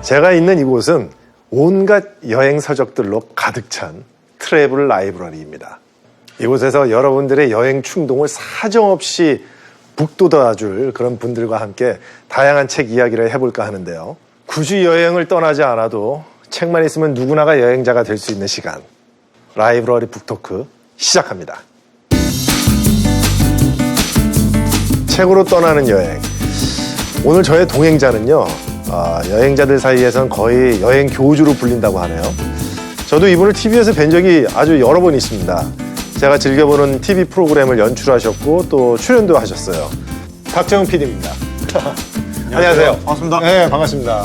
제가 있는 이곳은 온갖 여행 서적들로 가득 찬 트래블 라이브러리입니다. 이곳에서 여러분들의 여행 충동을 사정없이 북돋아줄 그런 분들과 함께 다양한 책 이야기를 해볼까 하는데요. 굳이 여행을 떠나지 않아도 책만 있으면 누구나가 여행자가 될 수 있는 시간, 라이브러리 북토크 시작합니다. 책으로 떠나는 여행. 오늘 저의 동행자는요, 여행자들 사이에선 거의 여행 교주로 불린다고 하네요. 저도 이분을 TV에서 뵌 적이 아주 여러 번 있습니다. 제가 즐겨보는 TV 프로그램을 연출하셨고 또 출연도 하셨어요. 박정훈 PD입니다. 안녕하세요. 반갑습니다. 네, 반갑습니다.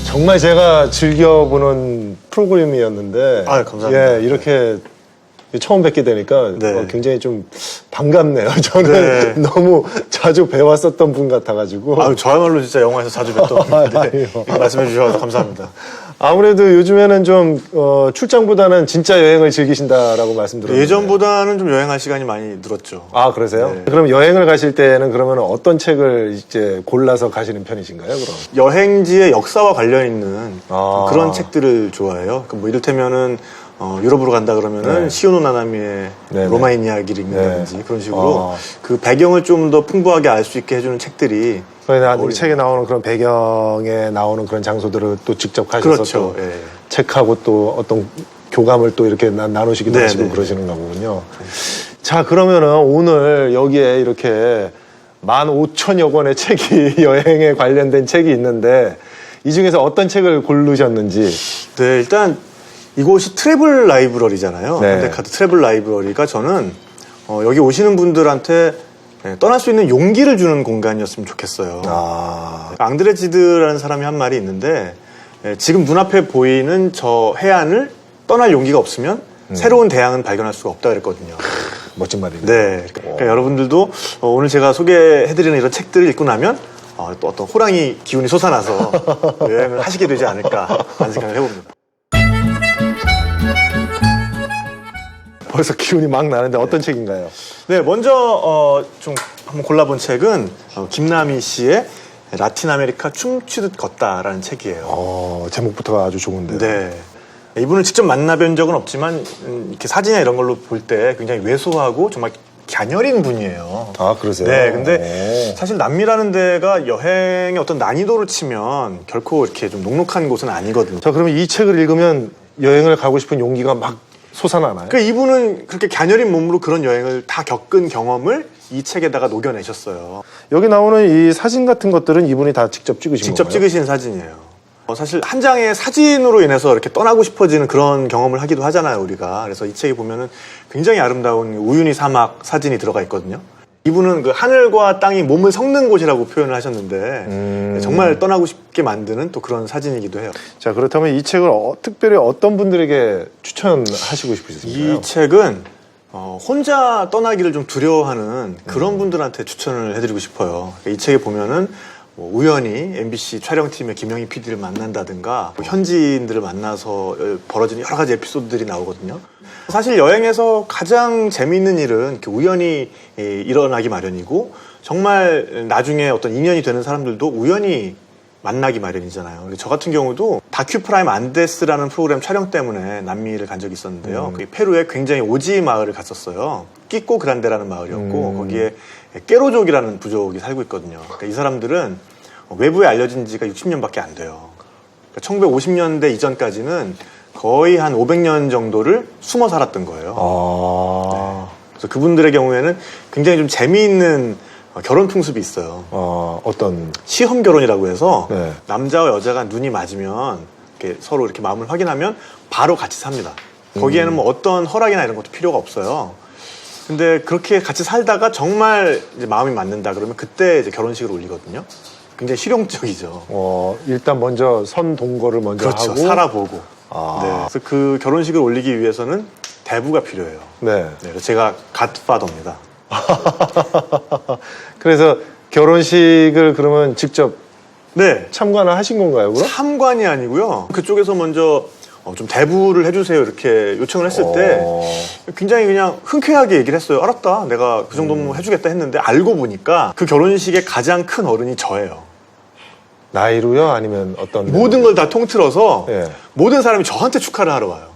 정말 제가 즐겨보는 프로그램이었는데, 감사합니다. 예, 이렇게 처음 뵙게 되니까 네. 굉장히 좀 반갑네요. 저는 네. 너무 자주 뵈왔었던 분 같아가지고. 저야말로 진짜 영화에서 자주 뵀던 분인데 말씀해 주셔서 감사합니다. 아무래도 요즘에는 좀 출장보다는 진짜 여행을 즐기신다라고 말씀드렸는데. 예전보다는 좀 여행할 시간이 많이 늘었죠. 아, 그러세요? 네. 그럼 여행을 가실 때는 그러면 어떤 책을 이제 골라서 가시는 편이신가요, 그럼? 여행지의 역사와 관련 있는 아. 그런 책들을 좋아해요. 뭐 이를테면은 유럽으로 간다 그러면은 네. 시오노 나나미의 네네. 로마인 이야기를 읽는다든지 네. 그런 식으로 아. 그 배경을 좀 더 풍부하게 알 수 있게 해주는 책들이 그러니까 책에 나오는 그런 배경에 나오는 그런 장소들을 또 직접 가셔서 그렇죠. 또 예. 책하고 또 어떤 교감을 또 이렇게 나누시기도 네네. 하시고 그러시는 거군요. 자, 그러면은 오늘 여기에 이렇게 15,000여 권의 책이 여행에 관련된 책이 있는데 이 중에서 어떤 책을 고르셨는지. 네, 일단 이곳이 트래블 라이브러리잖아요. 네. 현대카드 트래블 라이브러리가 저는 여기 오시는 분들한테 떠날 수 있는 용기를 주는 공간이었으면 좋겠어요. 앙드레 지드라는 사람이 한 말이 있는데 지금 눈앞에 보이는 저 해안을 떠날 용기가 없으면 새로운 대양은 발견할 수가 없다 그랬거든요. 멋진 말이네요. 네, 그러니까 여러분들도 오늘 제가 소개해드리는 이런 책들을 읽고 나면 또 어떤 호랑이 기운이 솟아나서 여행을 하시게 되지 않을까 하는 생각을 해봅니다. 벌써 기운이 막 나는데 어떤 책인가요? 네, 먼저 좀 한번 골라본 책은 김남희 씨의 라틴 아메리카 춤추듯 걷다라는 책이에요. 제목부터가 아주 좋은데요. 네, 이분을 직접 만나뵌 적은 없지만 이렇게 사진이나 이런 걸로 볼 때 굉장히 왜소하고 정말 갸녀린 분이에요. 아, 그러세요? 네, 근데 사실 남미라는 데가 여행의 어떤 난이도를 치면 결코 이렇게 좀 녹록한 곳은 아니거든요. 자, 그러면 이 책을 읽으면 여행을 가고 싶은 용기가 막 솟아나나요? 그러니까 이분은 그렇게 갸녀린 몸으로 그런 여행을 다 겪은 경험을 이 책에다가 녹여내셨어요. 여기 나오는 이 사진 같은 것들은 이분이 다 직접 찍으신 직접 건가요? 찍으신 사진이에요. 사실 한 장의 사진으로 인해서 이렇게 떠나고 싶어지는 그런 경험을 하기도 하잖아요, 우리가. 그래서 이 책에 보면은 굉장히 아름다운 우유니 사막 사진이 들어가 있거든요. 이분은 그 하늘과 땅이 몸을 섞는 곳이라고 표현을 하셨는데 정말 떠나고 싶게 만드는 또 그런 사진이기도 해요. 자, 그렇다면 이 책을 특별히 어떤 분들에게 추천하시고 싶으신가요? 이 책은 혼자 떠나기를 좀 두려워하는 그런 분들한테 추천을 해드리고 싶어요. 이 책에 보면은 뭐 우연히 MBC 촬영팀의 김영희 PD를 만난다든가 현지인들을 만나서 벌어지는 여러 가지 에피소드들이 나오거든요. 사실 여행에서 가장 재미있는 일은 이렇게 우연히 일어나기 마련이고 정말 나중에 어떤 인연이 되는 사람들도 우연히 만나기 마련이잖아요. 저 같은 경우도 다큐프라임 안데스라는 프로그램 촬영 때문에 남미를 간 적이 있었는데요. 그 페루에 굉장히 오지 마을을 갔었어요. 끼꼬 그란데라는 마을이었고 거기에 깨로족이라는 부족이 살고 있거든요. 그러니까 이 사람들은 외부에 알려진 지가 60년밖에 안 돼요. 그러니까 1950년대 이전까지는 거의 한 500년 정도를 숨어 살았던 거예요. 네. 그래서 그분들의 경우에는 굉장히 좀 재미있는 결혼 풍습이 있어요. 어떤? 시험 결혼이라고 해서 네. 남자와 여자가 눈이 맞으면 이렇게 서로 이렇게 마음을 확인하면 바로 같이 삽니다. 거기에는 뭐 어떤 허락이나 이런 것도 필요가 없어요. 근데 그렇게 같이 살다가 정말 이제 마음이 맞는다 그러면 그때 이제 결혼식을 올리거든요. 굉장히 실용적이죠. 일단 먼저 선 동거를 먼저 그렇죠. 하고 살아보고. 네. 그래서 그 결혼식을 올리기 위해서는 대부가 필요해요. 네. 네, 그래서 제가 갓파더입니다. 그래서 결혼식을 그러면 직접 네. 참관을 하신 건가요, 그럼? 참관이 아니고요. 그쪽에서 먼저 좀 대부를 해주세요 이렇게 요청을 했을 때 굉장히 그냥 흔쾌하게 얘기를 했어요. 알았다, 내가 그 정도면 해주겠다 했는데 알고 보니까 그 결혼식의 가장 큰 어른이 저예요. 나이로요? 아니면 어떤 모든 걸 다 통틀어서 예. 모든 사람이 저한테 축하를 하러 와요.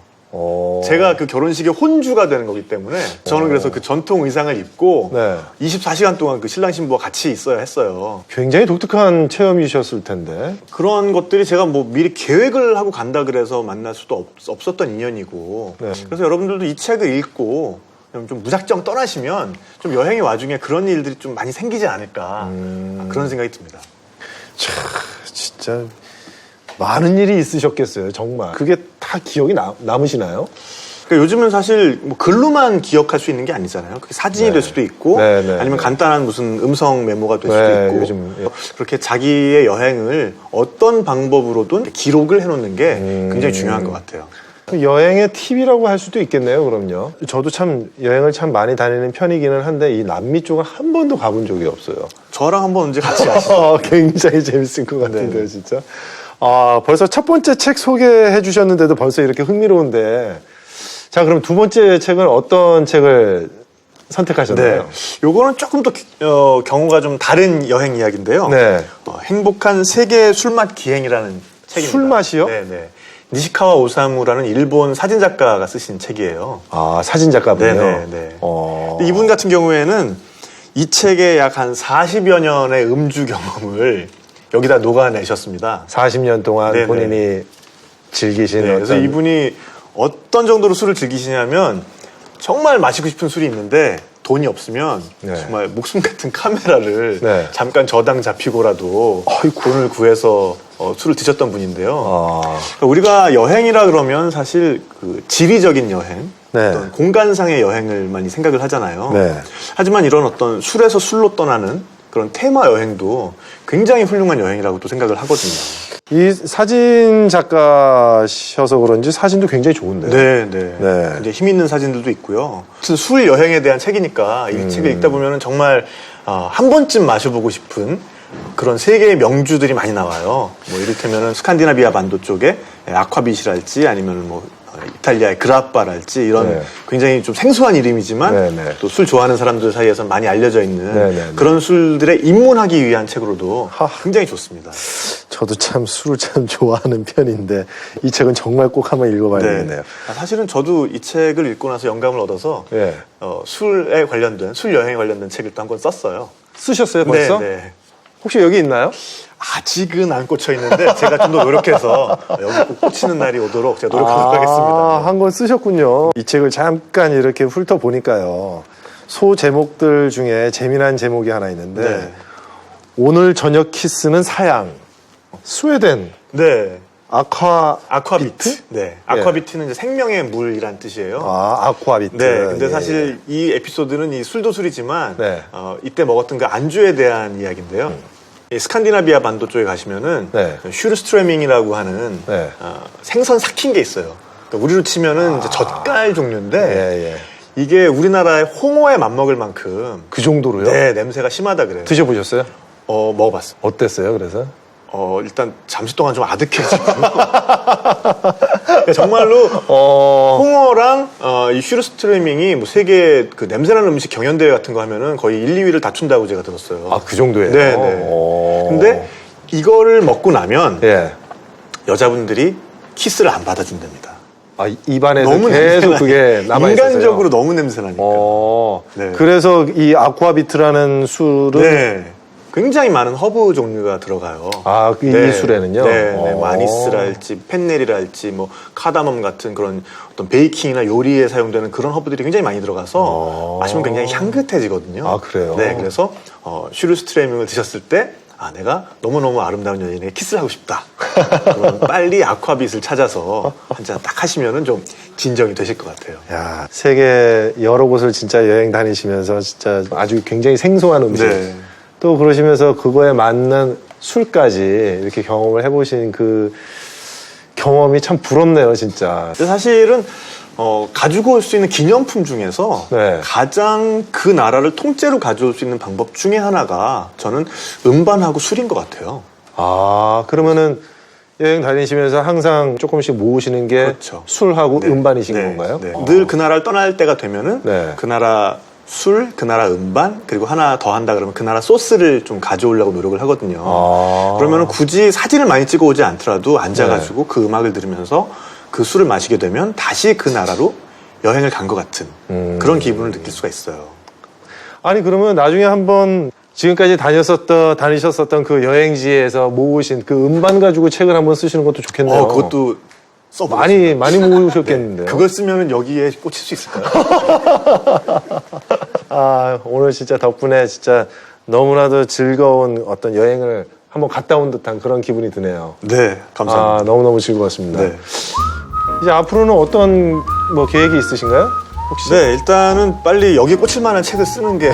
제가 그 결혼식의 혼주가 되는 거기 때문에 저는 그래서 그 전통 의상을 입고 네. 24시간 동안 그 신랑 신부와 같이 있어야 했어요. 굉장히 독특한 체험이셨을 텐데. 그런 것들이 제가 뭐 미리 계획을 하고 간다 그래서 만날 수도 없었던 인연이고 네. 그래서 여러분들도 이 책을 읽고 좀 무작정 떠나시면 좀 여행의 와중에 그런 일들이 좀 많이 생기지 않을까 그런 생각이 듭니다. 참, 진짜 많은 일이 있으셨겠어요, 정말. 그게 다 기억이 남으시나요? 그러니까 요즘은 사실 뭐 글로만 기억할 수 있는 게 아니잖아요. 그게 사진이 네. 될 수도 있고 네, 네, 아니면 네. 간단한 무슨 음성 메모가 될 네, 수도 있고 요즘, 예. 그렇게 자기의 여행을 어떤 방법으로든 기록을 해놓는 게 굉장히 중요한 것 같아요. 여행의 팁이라고 할 수도 있겠네요, 그럼요. 저도 참 여행을 참 많이 다니는 편이기는 한데 이 남미 쪽은 한 번도 가본 적이 없어요. 저랑 한번 언제 같이 가시죠. 굉장히 재밌을 것 같은데요, 네네. 진짜. 아, 벌써 첫 번째 책 소개해 주셨는데도 벌써 이렇게 흥미로운데. 자, 그럼 두 번째 책은 어떤 책을 선택하셨나요? 네. 요거는 조금 더 경우가 좀 다른 여행 이야기인데요. 네. 행복한 세계 술맛 기행이라는 책입니다. 술맛이요? 네네. 니시카와 오사무라는 일본 사진 작가가 쓰신 책이에요. 아, 사진 작가분요? 네네네. 근데 이분 같은 경우에는 이 책에 약 한 40여 년의 음주 경험을 여기다 녹아내셨습니다. 40년 동안 네네. 본인이 즐기신 네, 그래서 어떤 이분이 어떤 정도로 술을 즐기시냐면 정말 마시고 싶은 술이 있는데 돈이 없으면 네. 정말 목숨 같은 카메라를 네. 잠깐 저당 잡히고라도 돈을 구해서 술을 드셨던 분인데요. 아, 그러니까 우리가 여행이라 그러면 사실 그 지리적인 여행, 네. 어떤 공간상의 여행을 많이 생각을 하잖아요. 네. 하지만 이런 어떤 술에서 술로 떠나는 그런 테마 여행도 굉장히 훌륭한 여행이라고 또 생각을 하거든요. 이 사진 작가셔서 그런지 사진도 굉장히 좋은데요. 네, 네. 네. 굉장히 힘 있는 사진들도 있고요. 술 여행에 대한 책이니까 이 책을 읽다 보면은 정말 한 번쯤 마셔보고 싶은 그런 세계의 명주들이 많이 나와요. 뭐 이를테면은 스칸디나비아 반도 쪽에 아쿠아빗이랄지 아니면 뭐 이탈리아의 그라빠랄지 이런 네. 굉장히 좀 생소한 이름이지만 네, 네. 또 술 좋아하는 사람들 사이에서 많이 알려져 있는 네, 네, 네. 그런 술들에 입문하기 위한 책으로도 하. 굉장히 좋습니다. 저도 참 술을 참 좋아하는 편인데 이 책은 정말 꼭 한번 읽어봐야 되겠네요. 사실은 저도 이 책을 읽고 나서 영감을 얻어서 네. 술에 관련된 술 여행에 관련된 책을 또 한 권 썼어요. 쓰셨어요 벌써? 네, 네. 혹시 여기 있나요? 아직은 안 꽂혀 있는데 제가 좀 더 노력해서 여기 꼭 꽂히는 날이 오도록 제가 노력하도록 하겠습니다. 한 권 쓰셨군요. 이 책을 잠깐 이렇게 훑어보니까요. 소 제목들 중에 재미난 제목이 하나 있는데 네. 오늘 저녁 키스는 사양. 스웨덴 네. 아쿠아비트? 네. 아쿠아비트는 이제 생명의 물이란 뜻이에요. 아, 아쿠아비트. 네. 근데 예, 사실 이 에피소드는 이 술도 술이지만 네. 이때 먹었던 그 안주에 대한 이야기인데요. 이 스칸디나비아 반도 쪽에 가시면은 네. 슈르스트레밍이라고 하는 네. 생선 삭힌 게 있어요. 그러니까 우리로 치면은 이제 젓갈 종류인데 예, 예. 이게 우리나라의 홍어에 맞먹을 만큼 그 정도로요? 네, 냄새가 심하다 그래요. 드셔보셨어요? 먹어봤어요. 어땠어요, 그래서? 일단 잠시 동안 좀 아득해지고 그러니까 정말로 홍어랑 이 슈르스트레밍이 뭐 세계 그 냄새나는 음식 경연대회 같은 거 하면은 거의 1, 2위를 다툰다고 제가 들었어요. 아, 그 정도예요? 네, 네. 근데 이거를 먹고 나면 예. 여자분들이 키스를 안 받아준답니다. 아, 입안에서 너무 계속 냄새나니까. 그게 남아있어요. 인간적으로 너무 냄새나니까. 네. 네. 그래서 이 아쿠아비트라는 술은 네. 굉장히 많은 허브 종류가 들어가요. 아, 이 술에는요? 네, 네. 마니스랄지, 펜넬이랄지, 뭐, 카다멈 같은 그런 어떤 베이킹이나 요리에 사용되는 그런 허브들이 굉장히 많이 들어가서 마시면 굉장히 향긋해지거든요. 아, 그래요? 네, 그래서, 슈르스트레밍을 드셨을 때, 내가 너무너무 아름다운 여인에게 키스를 하고 싶다. 그럼 빨리 아쿠아빗을 찾아서 한 잔 딱 하시면은 좀 진정이 되실 것 같아요. 야, 세계 여러 곳을 진짜 여행 다니시면서 진짜 아주 굉장히 생소한 음식. 네. 또 그러시면서 그거에 맞는 술까지 이렇게 경험을 해보신 그 경험이 참 부럽네요, 진짜. 근데 사실은 가지고 올 수 있는 기념품 중에서 네. 가장 그 나라를 통째로 가져올 수 있는 방법 중에 하나가 저는 음반하고 술인 것 같아요. 아, 그러면은 여행 다니시면서 항상 조금씩 모으시는 게 그렇죠. 술하고 네. 음반이신 네. 건가요? 네. 늘 그 나라를 떠날 때가 되면은 네. 그 나라 술, 그 나라 음반, 그리고 하나 더 한다 그러면 그 나라 소스를 좀 가져오려고 노력을 하거든요. 그러면 굳이 사진을 많이 찍어오지 않더라도 앉아가지고 그 음악을 들으면서 그 술을 마시게 되면 다시 그 나라로 여행을 간 것 같은 그런 기분을 느낄 수가 있어요. 아니 그러면 나중에 한번 지금까지 다니셨었던 그 여행지에서 모으신 그 음반 가지고 책을 한번 쓰시는 것도 좋겠네요. 그것도 써보겠습니다. 많이 모으셨겠는데요. 그걸 쓰면 여기에 꽂힐 수 있을까요? 아, 오늘 진짜 덕분에 진짜 너무나도 즐거운 어떤 여행을 한번 갔다 온 듯한 그런 기분이 드네요. 네, 감사합니다. 아, 너무너무 즐거웠습니다. 네. 이제 앞으로는 어떤 뭐 계획이 있으신가요? 혹시? 네, 일단은 빨리 여기 꽂힐 만한 책을 쓰는 게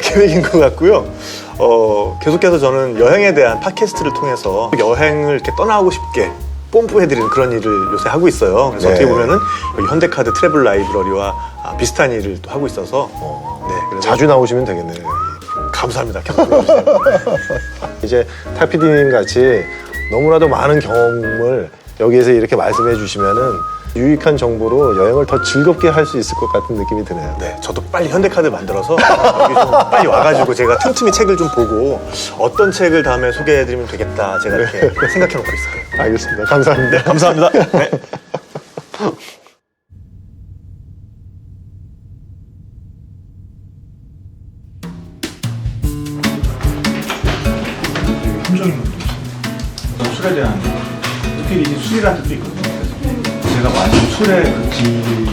계획인 것 같고요. 계속해서 저는 여행에 대한 팟캐스트를 통해서 여행을 이렇게 떠나고 싶게 뽐뿌해드리는 그런 일을 요새 하고 있어요. 그래서 네. 어떻게 보면은 여기 현대카드 트래블 라이브러리와 비슷한 일을 또 하고 있어서 네, 그래서 자주 나오시면 되겠네요. 감사합니다. 계속 불러주세요. 이제 타피디님 같이 너무나도 많은 경험을 여기에서 이렇게 말씀해 주시면은 유익한 정보로 여행을 더 즐겁게 할 수 있을 것 같은 느낌이 드네요. 네, 저도 빨리 현대카드 만들어서 여기 좀 빨리 와가지고 제가 틈틈이 책을 좀 보고 어떤 책을 다음에 소개해드리면 되겠다 제가 이렇게 생각해놓고 있어요. 알겠습니다. 감사합니다. 네, 감사합니다. 네. 함정인 것도 있어요. 술에 대한 특히 이 술이라는 뜻도 있거든요. 그래서 제가 마신 술의 그 질